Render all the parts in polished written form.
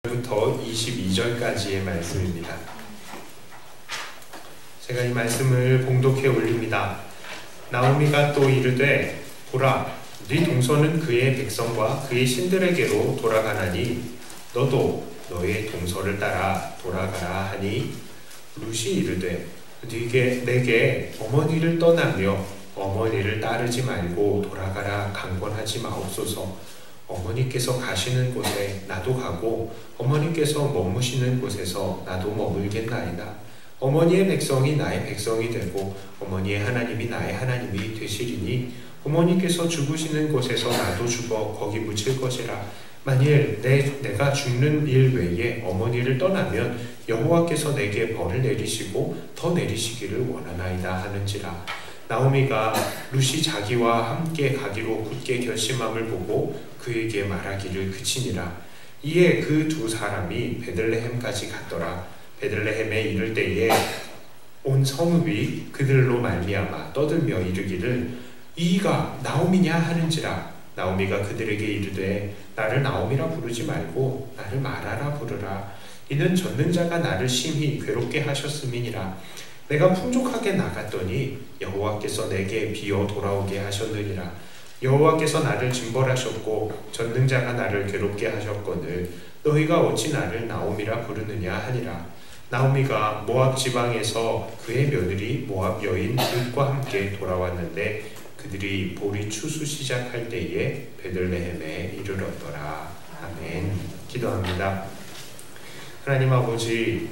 부터 22절까지의 말씀입니다. 제가 이 말씀을 봉독해 올립니다. 나오미가 또 이르되 보라, 네 동서는 그의 백성과 그의 신들에게로 돌아가나니 너도 너의 동서를 따라 돌아가라 하니 룻이 이르되 내게 어머니를 떠나며 어머니를 따르지 말고 돌아가라 강권하지 마옵소서. 어머니께서 가시는 곳에 나도 가고 어머니께서 머무시는 곳에서 나도 머물겠나이다. 어머니의 백성이 나의 백성이 되고 어머니의 하나님이 나의 하나님이 되시리니 어머니께서 죽으시는 곳에서 나도 죽어 거기 묻힐 것이라. 만일 내가 죽는 일 외에 어머니를 떠나면 여호와께서 내게 벌을 내리시고 더 내리시기를 원하나이다 하는지라. 나오미가 룻이 자기와 함께 가기로 굳게 결심함을 보고 그에게 말하기를 그치니라. 이에 그 두 사람이 베들레헴까지 갔더라. 베들레헴에 이를 때에 온 성읍이 그들로 말미암아 떠들며 이르기를 이가 나오미냐 하는지라. 나오미가 그들에게 이르되 나를 나오미라 부르지 말고 나를 마라라 부르라. 이는 전능자가 나를 심히 괴롭게 하셨음이니라. 내가 풍족하게 나갔더니 여호와께서 내게 비어 돌아오게 하셨느니라. 여호와께서 나를 징벌하셨고 전능자가 나를 괴롭게 하셨거늘 너희가 어찌 나를 나오미라 부르느냐 하니라. 나오미가 모압 지방에서 그의 며느리 모압 여인 룻과 함께 돌아왔는데 그들이 보리 추수 시작할 때에 베들레헴에 이르렀더라. 아멘. 기도합니다. 하나님 아버지,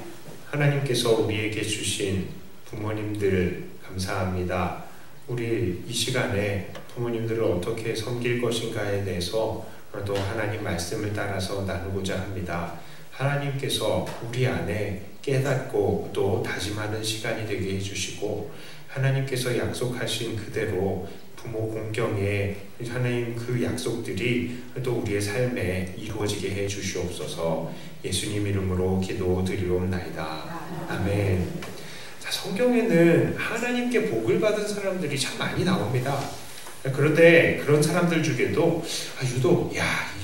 하나님께서 우리에게 주신 부모님들 감사합니다. 우리 이 시간에 부모님들을 어떻게 섬길 것인가에 대해서 또 하나님 말씀을 따라서 나누고자 합니다. 하나님께서 우리 안에 깨닫고 또 다짐하는 시간이 되게 해주시고 하나님께서 약속하신 그대로 부모 공경에 하나님 그 약속들이 또 우리의 삶에 이루어지게 해 주시옵소서. 예수님 이름으로 기도드리옵나이다. 아멘. 자, 성경에는 하나님께 복을 받은 사람들이 참 많이 나옵니다. 그런데 그런 사람들 중에도 유독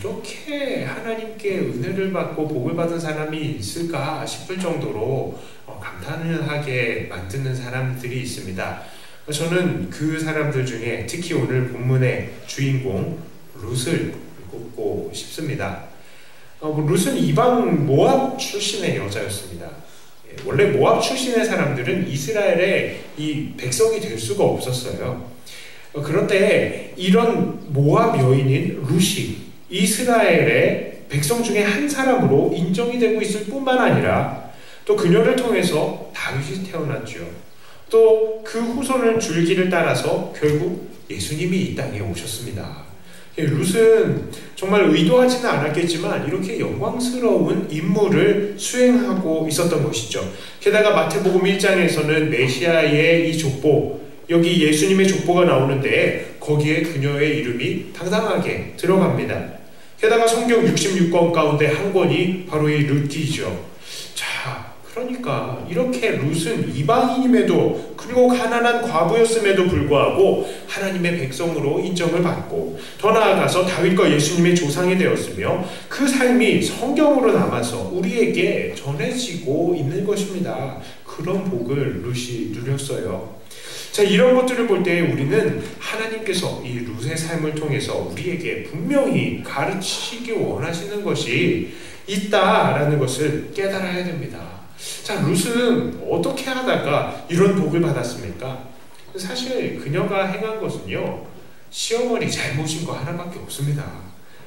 이렇게 하나님께 은혜를 받고 복을 받은 사람이 있을까 싶을 정도로 감탄을 하게 만드는 사람들이 있습니다. 저는 그 사람들 중에 특히 오늘 본문의 주인공 룻을 꼽고 싶습니다. 룻은 이방 모압 출신의 여자였습니다. 원래 모압 출신의 사람들은 이스라엘의 이 백성이 될 수가 없었어요. 그런데 이런 모압 여인인 룻이 이스라엘의 백성 중에 한 사람으로 인정이 되고 있을 뿐만 아니라 또 그녀를 통해서 다윗이 태어났죠. 또 그 후손을 줄기를 따라서 결국 예수님이 이 땅에 오셨습니다. 룻은 정말 의도하지는 않았겠지만 이렇게 영광스러운 임무를 수행하고 있었던 것이죠. 게다가 마태복음 1장에서는 메시아의 이 족보, 여기 예수님의 족보가 나오는데 거기에 그녀의 이름이 당당하게 들어갑니다. 게다가 성경 66권 가운데 한 권이 바로 이 룻기죠. 자, 그러니까 이렇게 룻은 이방인임에도 그리고 가난한 과부였음에도 불구하고 하나님의 백성으로 인정을 받고 더 나아가서 다윗과 예수님의 조상이 되었으며 그 삶이 성경으로 남아서 우리에게 전해지고 있는 것입니다. 그런 복을 룻이 누렸어요. 자, 이런 것들을 볼 때 우리는 하나님께서 이 룻의 삶을 통해서 우리에게 분명히 가르치기 원하시는 것이 있다라는 것을 깨달아야 됩니다. 자, 룻은 어떻게 하다가 이런 복을 받았습니까? 사실 그녀가 행한 것은요, 시어머니 잘못인 거 하나밖에 없습니다.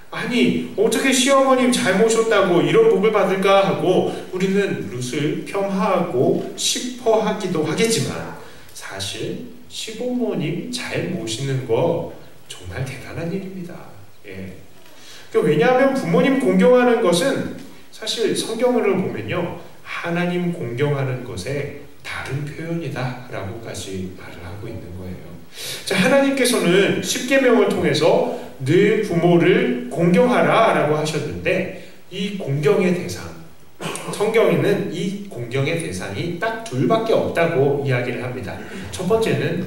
아니, 어떻게 시어머님 잘못이었다고 이런 복을 받을까 하고 우리는 룻을 폄하하고 시퍼하기도 하겠지만 사실 시부모님 잘 모시는 거 정말 대단한 일입니다. 왜냐하면 부모님 공경하는 것은 사실 성경을 보면요, 하나님 공경하는 것의 다른 표현이다 라고까지 말을 하고 있는 거예요. 자, 하나님께서는 십계명을 통해서 늘 부모를 공경하라 라고 하셨는데 이 공경의 대상, 성경에는 이 공경의 대상이 딱 둘밖에 없다고 이야기를 합니다. 첫 번째는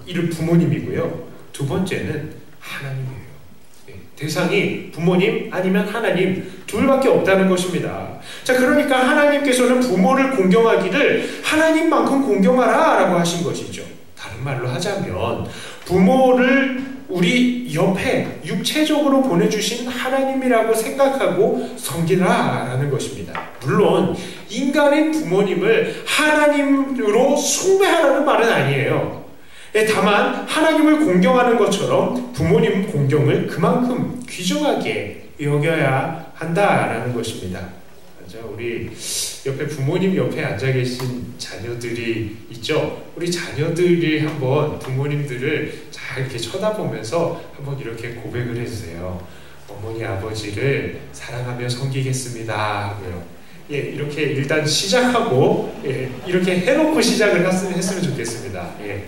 이를 부모님이고요. 두 번째는 하나님이에요. 대상이 부모님 아니면 하나님 둘밖에 없다는 것입니다. 자, 그러니까 하나님께서는 부모를 공경하기를 하나님만큼 공경하라 라고 하신 것이죠. 다른 말로 하자면 부모를 우리 옆에 육체적으로 보내주신 하나님이라고 생각하고 섬기라 라는 것입니다. 물론 인간의 부모님을 하나님으로 숭배하라는 말은 아니에요. 다만 하나님을 공경하는 것처럼 부모님 공경을 그만큼 귀중하게 여겨야 한다라는 것입니다. 우리 옆에 부모님 옆에 앉아 계신 자녀들이 있죠. 우리 자녀들이 한번 부모님들을 잘 이렇게 쳐다보면서 한번 이렇게 고백을 해주세요. 어머니 아버지를 사랑하며 섬기겠습니다 하고요. 예, 이렇게 일단 시작하고 이렇게 해놓고 시작을 했으면 좋겠습니다. 예.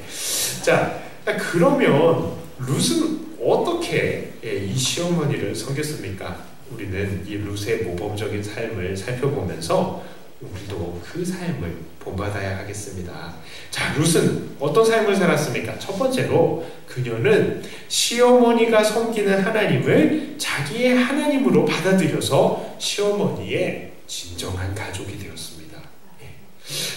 자, 그러면 룻은 어떻게 이 시어머니를 섬겼습니까? 우리는 이 룻의 모범적인 삶을 살펴보면서 우리도 그 삶을 본받아야 하겠습니다. 자, 룻은 어떤 삶을 살았습니까? 첫 번째로 그녀는 시어머니가 섬기는 하나님을 자기의 하나님으로 받아들여서 시어머니의 진정한 가족이 되었습니다.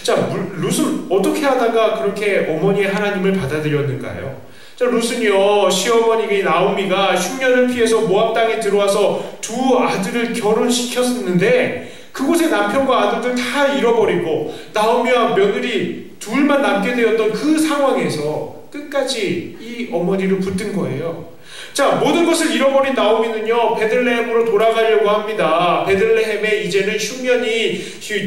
자, 룻은 어떻게 하다가 그렇게 어머니의 하나님을 받아들였는가요? 자, 룻은요, 시어머니 나오미가 흉년을 피해서 모압 땅에 들어와서 두 아들을 결혼시켰는데 그곳에 남편과 아들들 다 잃어버리고 나오미와 며느리 둘만 남게 되었던 그 상황에서 끝까지 이 어머니를 붙든 거예요. 자, 모든 것을 잃어버린 나오미는요, 베들레헴으로 돌아가려고 합니다. 베들레헴에 이제는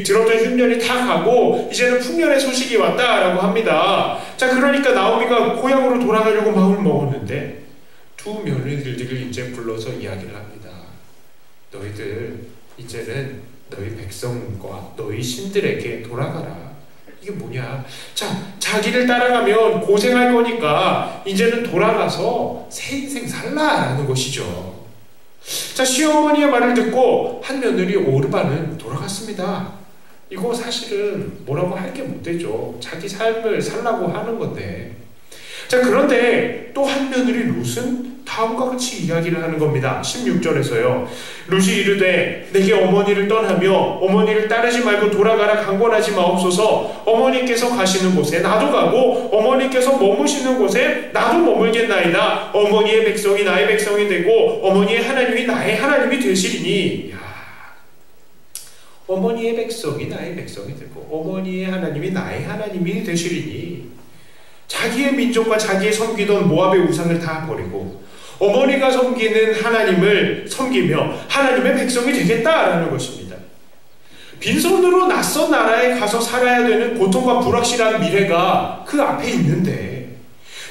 들었던 흉년이 다 가고 이제는 풍년의 소식이 왔다라고 합니다. 자, 그러니까 나오미가 고향으로 돌아가려고 마음을 먹었는데 두 며느리들을 이제 불러서 이야기를 합니다. 너희들 이제는 너희 백성과 너희 신들에게 돌아가라. 이게 뭐냐? 자, 자기를 따라가면 고생할 거니까 이제는 돌아가서 새 인생 살라라는 것이죠. 자, 시어머니의 말을 듣고 한 며느리 오르바는 돌아갔습니다. 이거 사실은 뭐라고 할 게 못 되죠. 자기 삶을 살라고 하는 건데. 자, 그런데 또 한 며느리 룻은 다음과 같이 이야기를 하는 겁니다. 16절에서요. 룻이 이르되 내게 어머니를 떠나며 어머니를 따르지 말고 돌아가라 강권하지 마옵소서. 어머니께서 가시는 곳에 나도 가고 어머니께서 머무시는 곳에 나도 머물겠나이다. 어머니의 백성이 나의 백성이 되고 어머니의 하나님이 나의 하나님이 되시리니. 어머니의 백성이 나의 백성이 되고 어머니의 하나님이 나의 하나님이 되시리니. 자기의 민족과 자기의 섬기던 모압의 우상을 다 버리고 어머니가 섬기는 하나님을 섬기며 하나님의 백성이 되겠다라는 것입니다. 빈손으로 낯선 나라에 가서 살아야 되는 고통과 불확실한 미래가 그 앞에 있는데,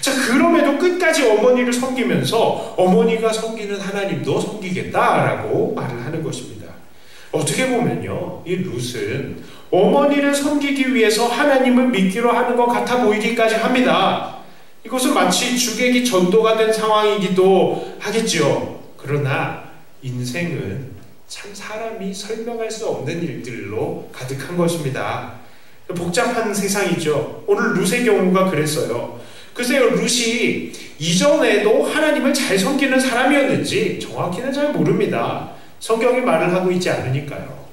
자, 그럼에도 끝까지 어머니를 섬기면서 어머니가 섬기는 하나님도 섬기겠다라고 말을 하는 것입니다. 어떻게 보면요, 이 룻은 어머니를 섬기기 위해서 하나님을 믿기로 하는 것 같아 보이기까지 합니다. 이것은 마치 주객이 전도가 된 상황이기도 하겠죠. 그러나 인생은 참 사람이 설명할 수 없는 일들로 가득한 것입니다. 복잡한 세상이죠. 오늘 룻의 경우가 그랬어요. 글쎄요, 룻이 이전에도 하나님을 잘 섬기는 사람이었는지 정확히는 잘 모릅니다. 성경이 말을 하고 있지 않으니까요.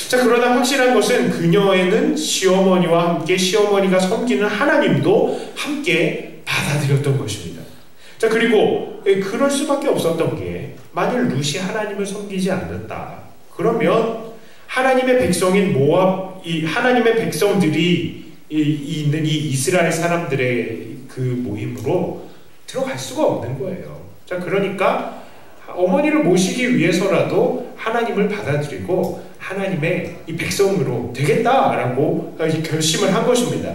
자, 그러나 확실한 것은 그녀에는 시어머니와 함께 시어머니가 섬기는 하나님도 함께 받아들였던 것입니다. 자, 그리고 그럴 수밖에 없었던 게, 만일 룻이 하나님을 섬기지 않는다 그러면 하나님의 백성인 모압, 하나님의 백성들이 있는 이 이스라엘 사람들의 그 모임으로 들어갈 수가 없는 거예요. 자, 그러니까 어머니를 모시기 위해서라도 하나님을 받아들이고 하나님의 이 백성으로 되겠다라고 결심을 한 것입니다.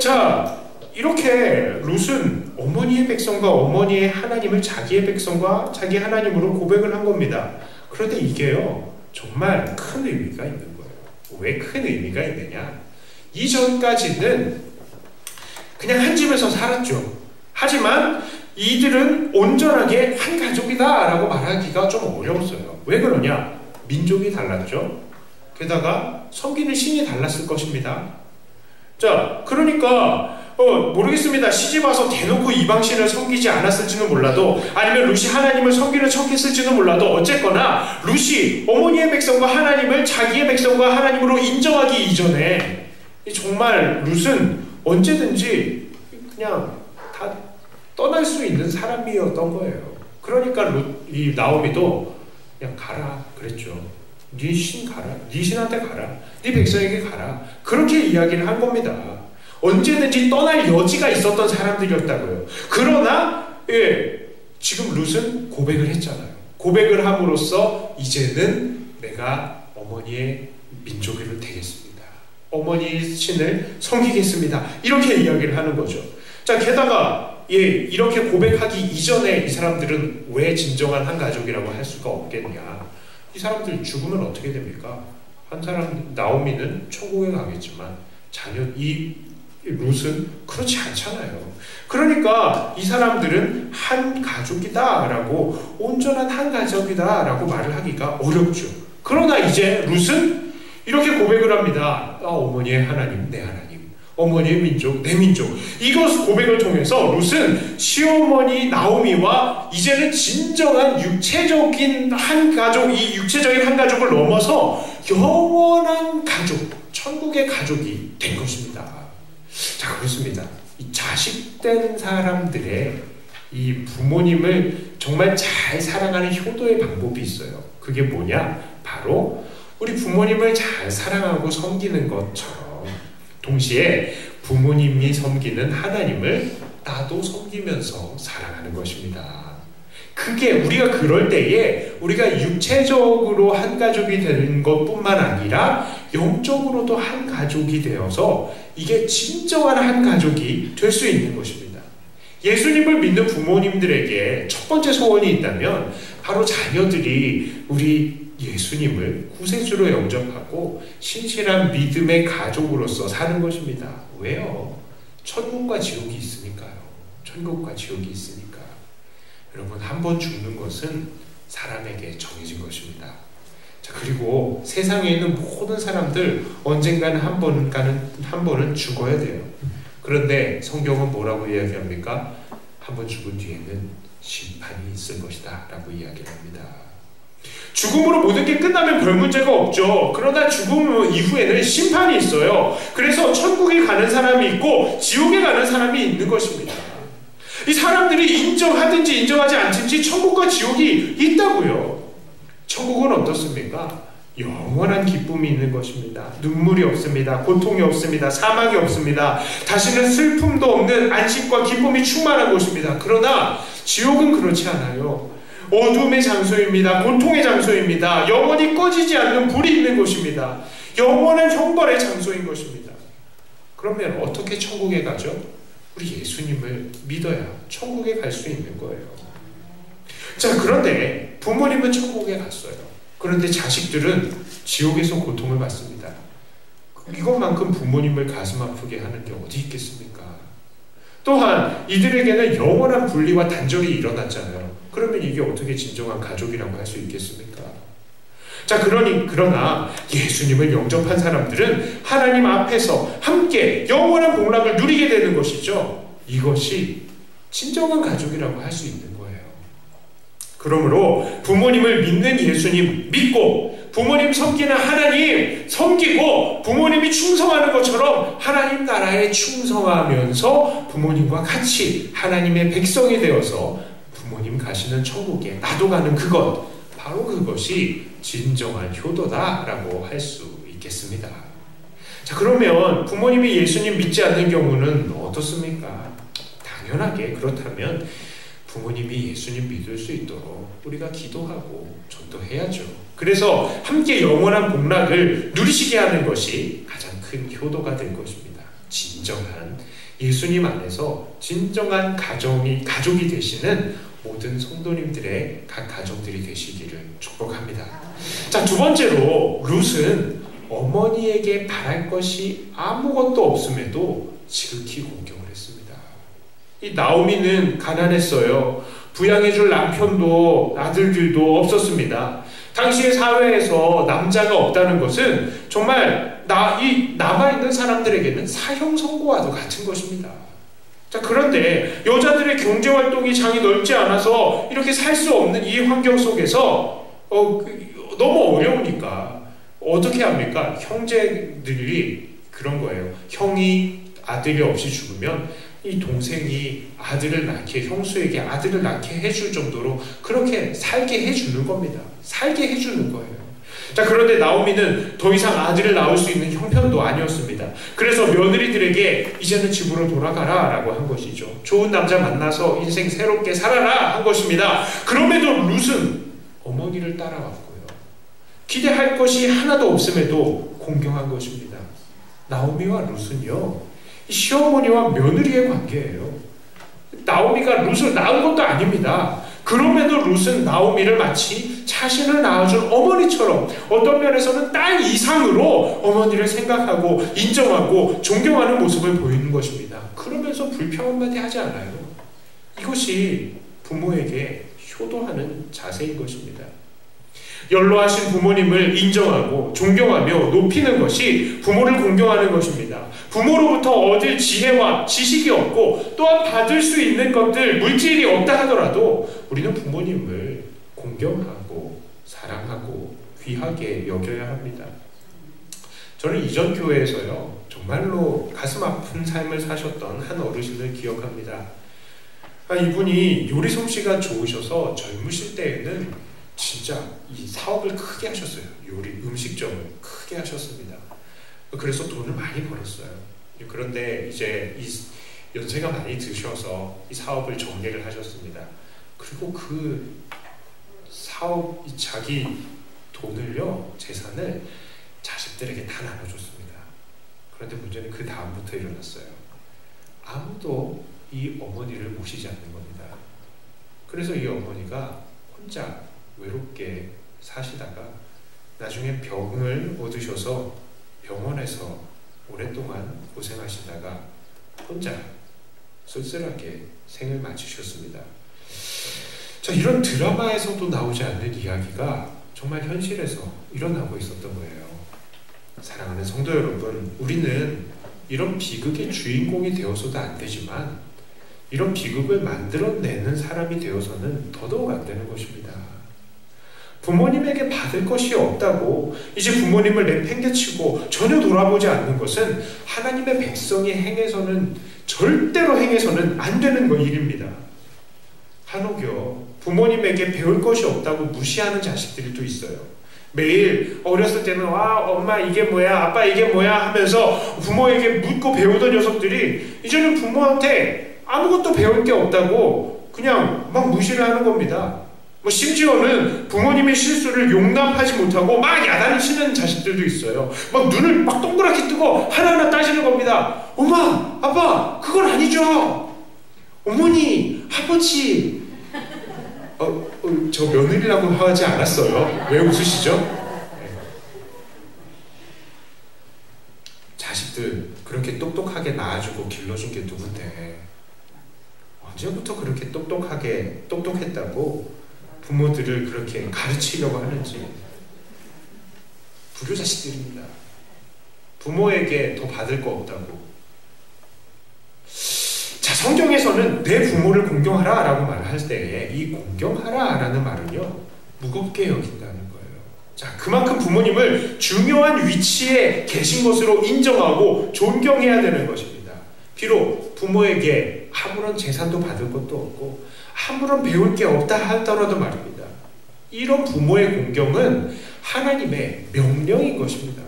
자, 이렇게 룻은 어머니의 백성과 어머니의 하나님을 자기의 백성과 자기 하나님으로 고백을 한 겁니다. 그런데 이게요, 정말 큰 의미가 있는 거예요. 왜 큰 의미가 있느냐? 이전까지는 그냥 한 집에서 살았죠. 하지만 이들은 온전하게 한 가족이다 라고 말하기가 좀 어려웠어요. 왜 그러냐? 민족이 달랐죠. 게다가 섬기는 신이 달랐을 것입니다. 자, 그러니까 모르겠습니다. 시집와서 대놓고 이방신을 섬기지 않았을지는 몰라도, 아니면 룻이 하나님을 섬기는 척했을지는 몰라도, 어쨌거나 룻이 어머니의 백성과 하나님을 자기의 백성과 하나님으로 인정하기 이전에 정말 룻은 언제든지 그냥 다 떠날 수 있는 사람이었던 거예요. 그러니까 이 나오미도 그냥 가라 그랬죠. 네 신 가라, 네 신한테 가라, 네 백성에게 가라, 그렇게 이야기를 한 겁니다. 언제든지 떠날 여지가 있었던 사람들이었다고요. 그러나 지금 룻은 고백을 했잖아요. 고백을 함으로써 이제는 내가 어머니의 민족으로 되겠습니다. 어머니의 신을 섬기겠습니다. 이렇게 이야기를 하는 거죠. 자, 게다가 이렇게 고백하기 이전에 이 사람들은 왜 진정한 한 가족이라고 할 수가 없겠냐? 이 사람들 죽으면 어떻게 됩니까? 한 사람 나오미는 천국에 가겠지만 이 룻은 그렇지 않잖아요. 그러니까 이 사람들은 한 가족이다 라고, 온전한 한 가족이다 라고 말을 하기가 어렵죠. 그러나 이제 룻은 이렇게 고백을 합니다. 어머니의 하나님, 내 하나님, 어머니의 민족, 내 민족. 이것 고백을 통해서 룻은 시어머니 나오미와 이제는 진정한 육체적인 한 가족, 이 육체적인 한 가족을 넘어서 영원한 가족, 천국의 가족이 된 것입니다. 자, 그렇습니다. 이 자식된 사람들의 이 부모님을 정말 잘 사랑하는 효도의 방법이 있어요. 그게 뭐냐? 바로 우리 부모님을 잘 사랑하고 섬기는 것처럼 동시에 부모님이 섬기는 하나님을 나도 섬기면서 사랑하는 것입니다. 그게 우리가 그럴 때에 우리가 육체적으로 한 가족이 되는 것뿐만 아니라 영적으로도 한 가족이 되어서 이게 진정한 한 가족이 될 수 있는 것입니다. 예수님을 믿는 부모님들에게 첫 번째 소원이 있다면 바로 자녀들이 우리 예수님을 구세주로 영접하고 신실한 믿음의 가족으로서 사는 것입니다. 왜요? 천국과 지옥이 있으니까요. 천국과 지옥이 있으니까. 여러분, 한 번 죽는 것은 사람에게 정해진 것입니다. 자, 그리고 세상에 있는 모든 사람들 언젠가는 한 번은 죽어야 돼요. 그런데 성경은 뭐라고 이야기합니까? 한 번 죽은 뒤에는 심판이 있을 것이다 라고 이야기를 합니다. 죽음으로 모든 게 끝나면 별 문제가 없죠. 그러나 죽음 이후에는 심판이 있어요. 그래서 천국에 가는 사람이 있고 지옥에 가는 사람이 있는 것입니다. 이 사람들이 인정하든지 인정하지 않든지 천국과 지옥이 있다고요. 천국은 어떻습니까? 영원한 기쁨이 있는 것입니다. 눈물이 없습니다. 고통이 없습니다. 사망이 없습니다. 다시는 슬픔도 없는 안식과 기쁨이 충만한 곳입니다. 그러나 지옥은 그렇지 않아요. 어둠의 장소입니다. 고통의 장소입니다. 영원히 꺼지지 않는 불이 있는 곳입니다. 영원한 형벌의 장소인 것입니다. 그러면 어떻게 천국에 가죠? 우리 예수님을 믿어야 천국에 갈 수 있는 거예요. 자, 그런데 부모님은 천국에 갔어요. 그런데 자식들은 지옥에서 고통을 받습니다. 이것만큼 부모님을 가슴 아프게 하는 게 어디 있겠습니까? 또한 이들에게는 영원한 분리와 단절이 일어났잖아요. 그러면 이게 어떻게 진정한 가족이라고 할 수 있겠습니까? 자, 그러나 예수님을 영접한 사람들은 하나님 앞에서 함께 영원한 복락을 누리게 되는 것이죠. 이것이 진정한 가족이라고 할 수 있는 거예요. 그러므로 부모님을 믿는 예수님 믿고 부모님 섬기는 하나님 섬기고 부모님이 충성하는 것처럼 하나님 나라에 충성하면서 부모님과 같이 하나님의 백성이 되어서 부모님 가시는 천국에 나도 가는 그것, 바로 그것이 진정한 효도다라고 할 수 있겠습니다. 자, 그러면 부모님이 예수님 믿지 않는 경우는 어떻습니까? 당연하게 그렇다면 부모님이 예수님 믿을 수 있도록 우리가 기도하고 전도해야죠. 그래서 함께 영원한 복락을 누리시게 하는 것이 가장 큰 효도가 될 것입니다. 진정한 예수님 안에서 진정한 가족이 되시는 모든 성도님들의 각 가정들이 되시기를 축복합니다. 자, 두 번째로 룻은 어머니에게 바랄 것이 아무것도 없음에도 지극히 공경을 했습니다. 이 나오미는 가난했어요. 부양해줄 남편도 아들들도 없었습니다. 당시의 사회에서 남자가 없다는 것은 정말 이 남아있는 사람들에게는 사형 선고와도 같은 것입니다. 자, 그런데 여자들의 경제활동이 장이 넓지 않아서 이렇게 살 수 없는 이 환경 속에서 너무 어려우니까 어떻게 합니까? 형제들이 그런 거예요. 형이 아들이 없이 죽으면 이 동생이 아들을 낳게, 형수에게 아들을 낳게 해줄 정도로 그렇게 살게 해주는 겁니다. 살게 해주는 거예요. 자, 그런데 나오미는 더 이상 아들을 낳을 수 있는 형편도 아니었습니다. 그래서 며느리들에게 이제는 집으로 돌아가라 라고 한 것이죠. 좋은 남자 만나서 인생 새롭게 살아라 한 것입니다. 그럼에도 룻은 어머니를 따라왔고요. 기대할 것이 하나도 없음에도 공경한 것입니다. 나오미와 룻은요, 시어머니와 며느리의 관계예요. 나오미가 룻을 낳은 것도 아닙니다. 그럼에도 룻은 나오미를 마치 자신을 낳아준 어머니처럼 어떤 면에서는 딸 이상으로 어머니를 생각하고 인정하고 존경하는 모습을 보이는 것입니다. 그러면서 불평 한마디 하지 않아요. 이것이 부모에게 효도하는 자세인 것입니다. 연로하신 부모님을 인정하고 존경하며 높이는 것이 부모를 공경하는 것입니다. 부모로부터 얻을 지혜와 지식이 없고 또한 받을 수 있는 것들, 물질이 없다 하더라도 우리는 부모님을 공경하고 사랑하고 귀하게 여겨야 합니다. 저는 이전 교회에서요, 정말로 가슴 아픈 삶을 사셨던 한 어르신을 기억합니다. 이분이 요리 솜씨가 좋으셔서 젊으실 때에는 진짜 이 사업을 크게 하셨어요. 요리, 음식점을 크게 하셨습니다. 그래서 돈을 많이 벌었어요. 그런데 이제 이 연세가 많이 드셔서 이 사업을 정리를 하셨습니다. 그리고 그 사업, 자기 돈을요, 재산을 자식들에게 다 나눠줬습니다. 그런데 문제는 그 다음부터 일어났어요. 아무도 이 어머니를 모시지 않는 겁니다. 그래서 이 어머니가 혼자 외롭게 사시다가 나중에 병을 얻으셔서 병원에서 오랫동안 고생하시다가 혼자 쓸쓸하게 생을 마치셨습니다. 자, 이런 드라마에서도 나오지 않는 이야기가 정말 현실에서 일어나고 있었던 거예요. 사랑하는 성도 여러분, 우리는 이런 비극의 주인공이 되어서도 안 되지만 이런 비극을 만들어내는 사람이 되어서는 더더욱 안 되는 것입니다. 부모님에게 받을 것이 없다고 이제 부모님을 내팽개치고 전혀 돌아보지 않는 것은 하나님의 백성이 행해서는, 절대로 행해서는 안 되는 일입니다. 한옥이요, 부모님에게 배울 것이 없다고 무시하는 자식들이 또 있어요. 매일 어렸을 때는 엄마 이게 뭐야, 아빠 이게 뭐야 하면서 부모에게 묻고 배우던 녀석들이 이제는 부모한테 아무것도 배울 게 없다고 그냥 막 무시를 하는 겁니다. 심지어는 부모님의 실수를 용납하지 못하고 막 야단을 치는 자식들도 있어요. 막 눈을 막 동그랗게 뜨고 하나하나 따지는 겁니다. 엄마, 아빠, 그건 아니죠. 어머니, 아버지. 저 며느리라고 하지 않았어요. 왜 웃으시죠? 네. 자식들 그렇게 똑똑하게 낳아주고 길러준 게 누군데 언제부터 그렇게 똑똑했다고 부모들을 그렇게 가르치려고 하는지. 불효자식들입니다. 부모에게 더 받을 거 없다고. 자, 성경에서는 내 부모를 공경하라 라고 말할 때에 이 공경하라 라는 말은요, 무겁게 여긴다는 거예요. 자, 그만큼 부모님을 중요한 위치에 계신 것으로 인정하고 존경해야 되는 것입니다. 비록 부모에게 아무런 재산도 받을 것도 없고 아무런 배울 게 없다 하더라도 말입니다. 이런 부모의 공경은 하나님의 명령인 것입니다.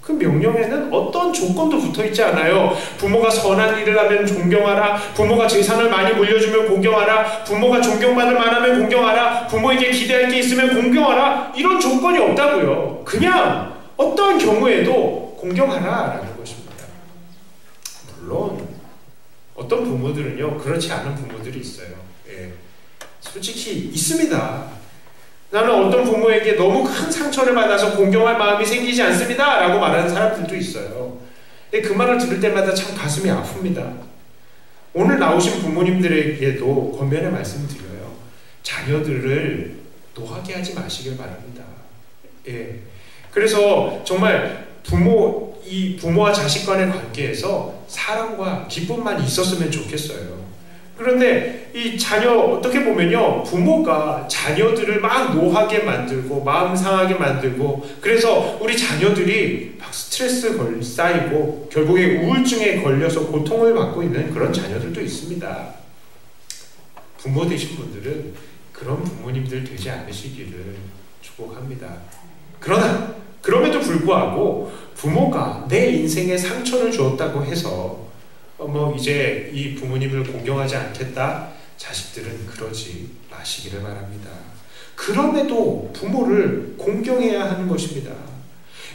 그 명령에는 어떤 조건도 붙어있지 않아요. 부모가 선한 일을 하면 존경하라, 부모가 재산을 많이 물려주면 공경하라, 부모가 존경받을 만하면 공경하라, 부모에게 기대할 게 있으면 공경하라, 이런 조건이 없다고요. 그냥 어떤 경우에도 공경하라 라는 것입니다. 물론 어떤 부모들은요, 그렇지 않은 부모들이 있어요. 예, 솔직히 있습니다. 나는 어떤 부모에게 너무 큰 상처를 받아서 공경할 마음이 생기지 않습니다 라고 말하는 사람들도 있어요. 그 말을 들을 때마다 참 가슴이 아픕니다. 오늘 나오신 부모님들에게도 권면의 말씀을 드려요. 자녀들을 노하게 하지 마시길 바랍니다. 예. 그래서 정말 부모 이 부모와 자식 간의 관계에서 사랑과 기쁨만 있었으면 좋겠어요. 그런데 이 자녀 어떻게 보면요, 부모가 자녀들을 막 노하게 만들고 마음 상하게 만들고, 그래서 우리 자녀들이 막 스트레스 쌓이고 결국에 우울증에 걸려서 고통을 받고 있는 그런 자녀들도 있습니다. 부모 되신 분들은 그런 부모님들 되지 않으시기를 축복합니다. 그러나 그럼에도 불구하고 부모가 내 인생에 상처를 주었다고 해서 이제 이 부모님을 공경하지 않겠다, 자식들은 그러지 마시기를 바랍니다. 그럼에도 부모를 공경해야 하는 것입니다.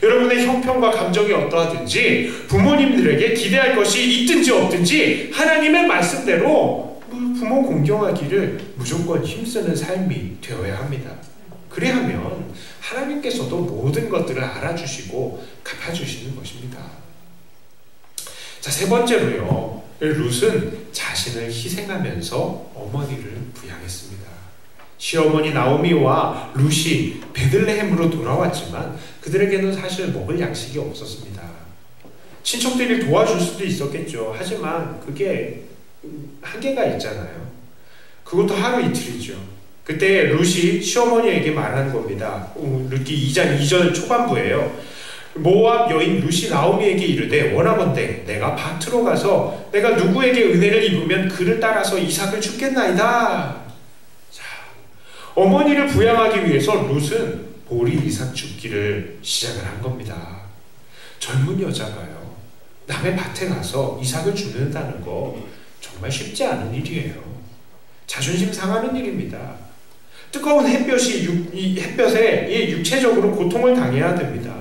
여러분의 형편과 감정이 어떠하든지 부모님들에게 기대할 것이 있든지 없든지 하나님의 말씀대로 부모 공경하기를 무조건 힘쓰는 삶이 되어야 합니다. 그래야하면 하나님께서도 모든 것들을 알아주시고 갚아주시는 것입니다. 자, 세 번째로요, 룻은 자신을 희생하면서 어머니를 부양했습니다. 시어머니 나오미와 룻이 베들레헴으로 돌아왔지만 그들에게는 사실 먹을 양식이 없었습니다. 친척들이 도와줄 수도 있었겠죠. 하지만 그게 한계가 있잖아요. 그것도 하루 이틀이죠. 그때 룻이 시어머니에게 말하는 겁니다. 룻기 2장 2절 초반부예요. 모압 여인 룻이 나오미에게 이르되 원하건대 내가 밭으로 가서 내가 누구에게 은혜를 입으면 그를 따라서 이삭을 죽겠나이다. 자, 어머니를 부양하기 위해서 룻은 보리 이삭 죽기를 시작을 한 겁니다. 젊은 여자가요, 남의 밭에 가서 이삭을 죽는다는 거 정말 쉽지 않은 일이에요. 자존심 상하는 일입니다. 뜨거운 햇볕에 육체적으로 고통을 당해야 됩니다.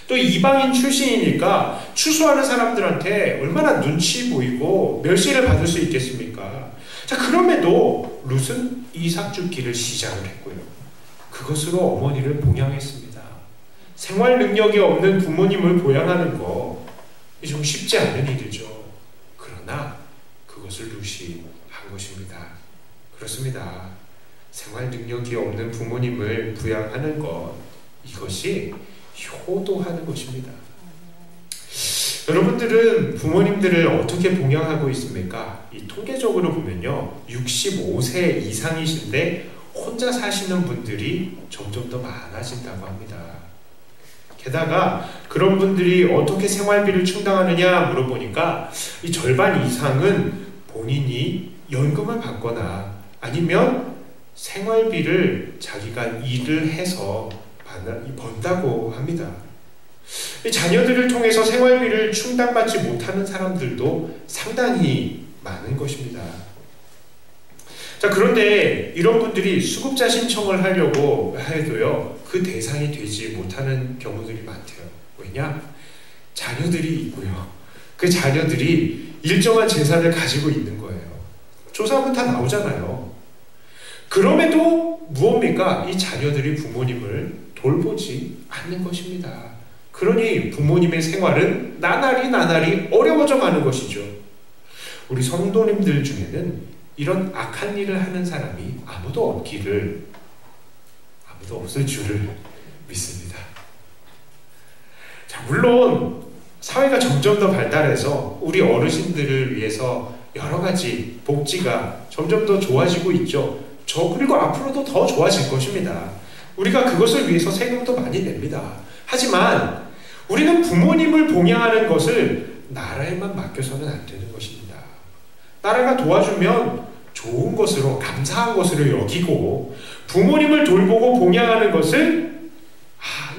또 이방인 출신이니까 추수하는 사람들한테 얼마나 눈치 보이고 멸시를 받을 수 있겠습니까? 자, 그럼에도 룻은 이삭 죽기를 시작을 했고요. 그것으로 어머니를 봉양했습니다. 생활 능력이 없는 부모님을 보양하는 거 좀 쉽지 않은 일이죠. 그러나 그것을 룻이 한 것입니다. 그렇습니다. 생활 능력이 없는 부모님을 부양하는 것, 이것이 효도하는 것입니다. 여러분들은 부모님들을 어떻게 봉양하고 있습니까? 이 통계적으로 보면요, 65세 이상이신데 혼자 사시는 분들이 점점 더 많아진다고 합니다. 게다가 그런 분들이 어떻게 생활비를 충당하느냐 물어보니까 이 절반 이상은 본인이 연금을 받거나 아니면 생활비를 자기가 일을 해서 번다고 합니다. 자녀들을 통해서 생활비를 충당받지 못하는 사람들도 상당히 많은 것입니다. 자, 그런데 이런 분들이 수급자 신청을 하려고 해도요, 그 대상이 되지 못하는 경우들이 많대요. 왜냐? 자녀들이 있고요. 그 자녀들이 일정한 재산을 가지고 있는 거예요. 조사하면 다 나오잖아요. 그럼에도 무엇입니까? 이 자녀들이 부모님을 돌보지 않는 것입니다. 그러니 부모님의 생활은 나날이 어려워져 가는 것이죠. 우리 성도님들 중에는 이런 악한 일을 하는 사람이 아무도 없을 줄을 믿습니다. 자, 물론 사회가 점점 더 발달해서 우리 어르신들을 위해서 여러 가지 복지가 점점 더 좋아지고 있죠. 그리고 앞으로도 더 좋아질 것입니다. 우리가 그것을 위해서 세금도 많이 냅니다. 하지만 우리는 부모님을 봉양하는 것을 나라에만 맡겨서는 안 되는 것입니다. 나라가 도와주면 좋은 것으로, 감사한 것으로 여기고, 부모님을 돌보고 봉양하는 것을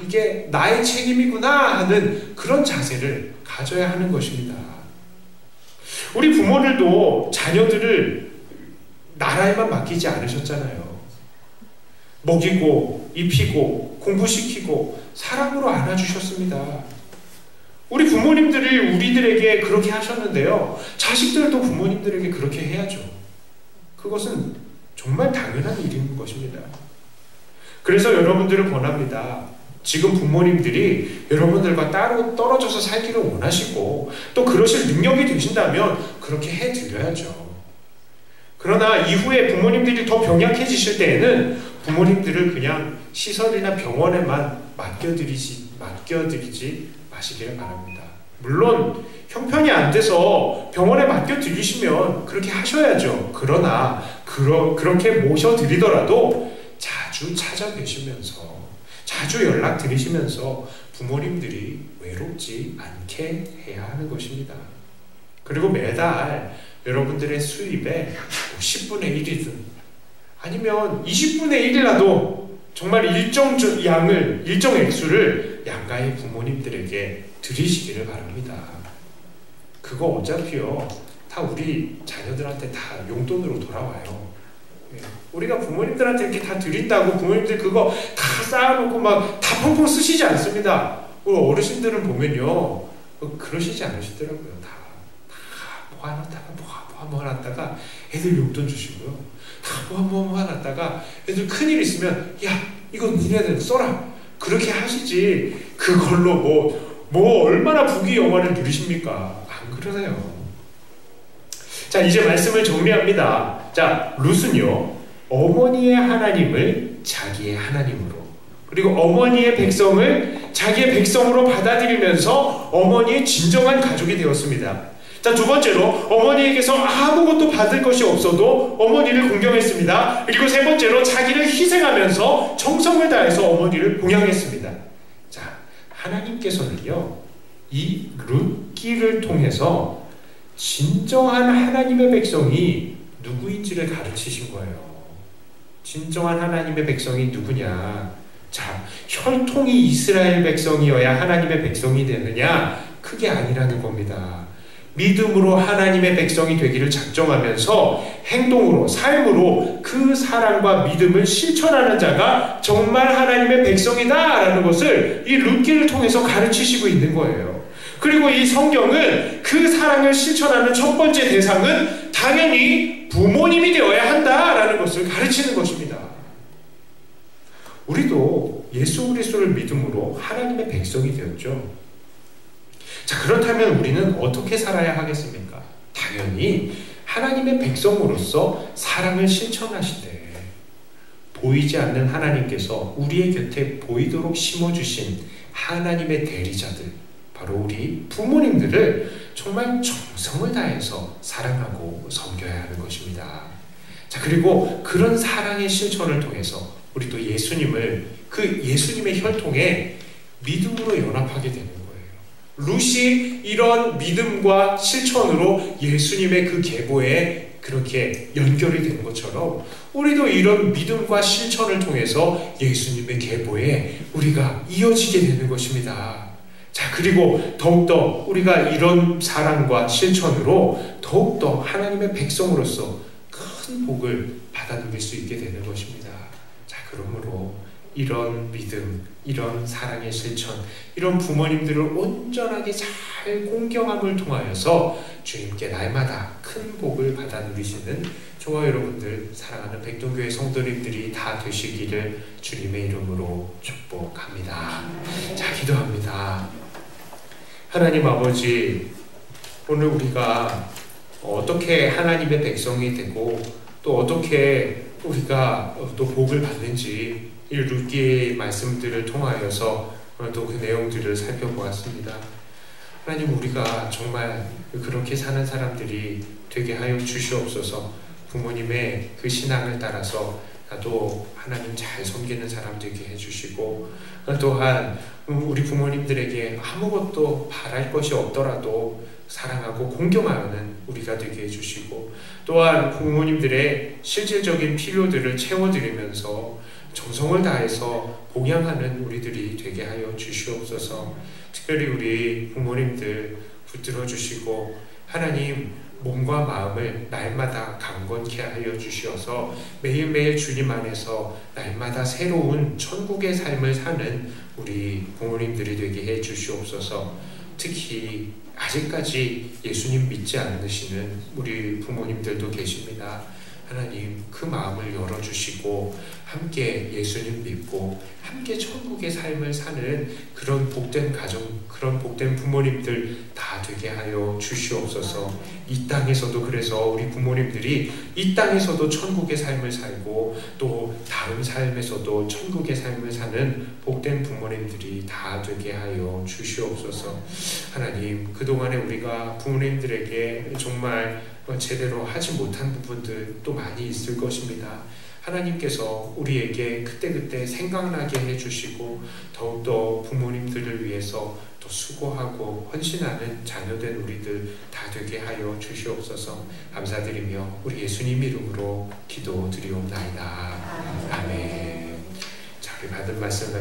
이게 나의 책임이구나 하는 그런 자세를 가져야 하는 것입니다. 우리 부모들도 자녀들을 나라에만 맡기지 않으셨잖아요. 먹이고 입히고 공부시키고 사랑으로 안아주셨습니다. 우리 부모님들이 우리들에게 그렇게 하셨는데요, 자식들도 부모님들에게 그렇게 해야죠. 그것은 정말 당연한 일인 것입니다. 그래서 여러분들을 권합니다. 지금 부모님들이 여러분들과 따로 떨어져서 살기를 원하시고 또 그러실 능력이 되신다면 그렇게 해드려야죠. 그러나 이후에 부모님들이 더 병약해지실 때에는 부모님들을 그냥 시설이나 병원에만 맡겨드리지 마시기를 바랍니다. 물론 형편이 안 돼서 병원에 맡겨드리시면 그렇게 하셔야죠. 그러나 그렇게 모셔드리더라도 자주 찾아뵈시면서 자주 연락드리시면서 부모님들이 외롭지 않게 해야 하는 것입니다. 그리고 매달 여러분들의 수입의 10분의 1이든 아니면 20분의 1이라도 정말 일정 액수를 양가의 부모님들에게 드리시기를 바랍니다. 그거 어차피요 다 우리 자녀들한테 다 용돈으로 돌아와요. 우리가 부모님들한테 이렇게 다 드린다고 부모님들 그거 다 쌓아놓고 막 다 펑펑 쓰시지 않습니다. 어르신들은 보면요 그러시지 않으시더라고요. 다 모아놨다가 애들 용돈 주시고요. 다 모아놨다가 애들 큰일 있으면 야 이거 니네들 써라 그렇게 하시지 그걸로 뭐 얼마나 부귀 영화를 누리십니까? 안 그러세요. 자, 이제 말씀을 정리합니다. 자, 룻은요 어머니의 하나님을 자기의 하나님으로 그리고 어머니의 백성을 자기의 백성으로 받아들이면서 어머니의 진정한 가족이 되었습니다. 자, 두 번째로 어머니에게서 아무것도 받을 것이 없어도 어머니를 공경했습니다. 그리고 세 번째로 자기를 희생하면서 정성을 다해서 어머니를 봉양했습니다. 자, 하나님께서는요 이 룻기를 통해서 진정한 하나님의 백성이 누구인지를 가르치신 거예요. 진정한 하나님의 백성이 누구냐? 자, 혈통이 이스라엘 백성이어야 하나님의 백성이 되느냐? 그게 아니라는 겁니다. 믿음으로 하나님의 백성이 되기를 작정하면서 행동으로, 삶으로 그 사랑과 믿음을 실천하는 자가 정말 하나님의 백성이다라는 것을 이 룻기를 통해서 가르치시고 있는 거예요. 그리고 이 성경은 그 사랑을 실천하는 첫 번째 대상은 당연히 부모님이 되어야 한다라는 것을 가르치는 것입니다. 우리도 예수 그리스도를 믿음으로 하나님의 백성이 되었죠. 자, 그렇다면 우리는 어떻게 살아야 하겠습니까? 당연히 하나님의 백성으로서 사랑을 실천하시되 보이지 않는 하나님께서 우리의 곁에 보이도록 심어주신 하나님의 대리자들 바로 우리 부모님들을 정말 정성을 다해서 사랑하고 섬겨야 하는 것입니다. 자, 그리고 그런 사랑의 실천을 통해서 우리 또 예수님을 그 예수님의 혈통에 믿음으로 연합하게 되는 거예요. 룻이 이런 믿음과 실천으로 예수님의 그 계보에 그렇게 연결이 된 것처럼 우리도 이런 믿음과 실천을 통해서 예수님의 계보에 우리가 이어지게 되는 것입니다. 자, 그리고 더욱더 우리가 이런 사랑과 실천으로 더욱더 하나님의 백성으로서 큰 복을 받아 누릴 수 있게 되는 것입니다. 자, 그러므로 이런 믿음, 이런 사랑의 실천, 이런 부모님들을 온전하게 잘 공경함을 통하여서 주님께 날마다 큰 복을 받아 누리시는 저와 여러분들 사랑하는 백동교회 성도님들이 다 되시기를 주님의 이름으로 축복합니다. 자, 기도합니다. 하나님 아버지, 오늘 우리가 어떻게 하나님의 백성이 되고 또 어떻게 우리가 또 복을 받는지 이 룻기의 말씀들을 통하여서 또 그 내용들을 살펴보았습니다. 하나님, 우리가 정말 그렇게 사는 사람들이 되게 하여 주시옵소서. 부모님의 그 신앙을 따라서 나도 하나님 잘 섬기는 사람 되게 해주시고, 또한 우리 부모님들에게 아무것도 바랄 것이 없더라도 사랑하고 공경하는 우리가 되게 해주시고, 또한 부모님들의 실질적인 필요들을 채워드리면서 정성을 다해서 봉양하는 우리들이 되게 하여 주시옵소서. 특별히 우리 부모님들 붙들어 주시고 하나님 몸과 마음을 날마다 강건케 하여 주시어서 매일매일 주님 안에서 날마다 새로운 천국의 삶을 사는 우리 부모님들이 되게 해 주시옵소서. 특히 아직까지 예수님 믿지 않으시는 우리 부모님들도 계십니다. 하나님, 그 마음을 열어주시고 함께 예수님 믿고 함께 천국의 삶을 사는 그런 복된 가정, 그런 복된 부모님들 다 되게 하여 주시옵소서. 이 땅에서도 그래서 우리 부모님들이 이 땅에서도 천국의 삶을 살고 또 다음 삶에서도 천국의 삶을 사는 복된 부모님들이 다 되게 하여 주시옵소서. 하나님, 그동안에 우리가 부모님들에게 정말 제대로 하지 못한 부분들 또 많이 있을 것입니다. 하나님께서 우리에게 그때그때 생각나게 해주시고 더욱더 부모님들을 위해서 또 수고하고 헌신하는 자녀된 우리들 다 되게 하여 주시옵소서. 감사드리며 우리 예수님 이름으로 기도드리옵나이다. 아멘. 자, 우리 받은 말씀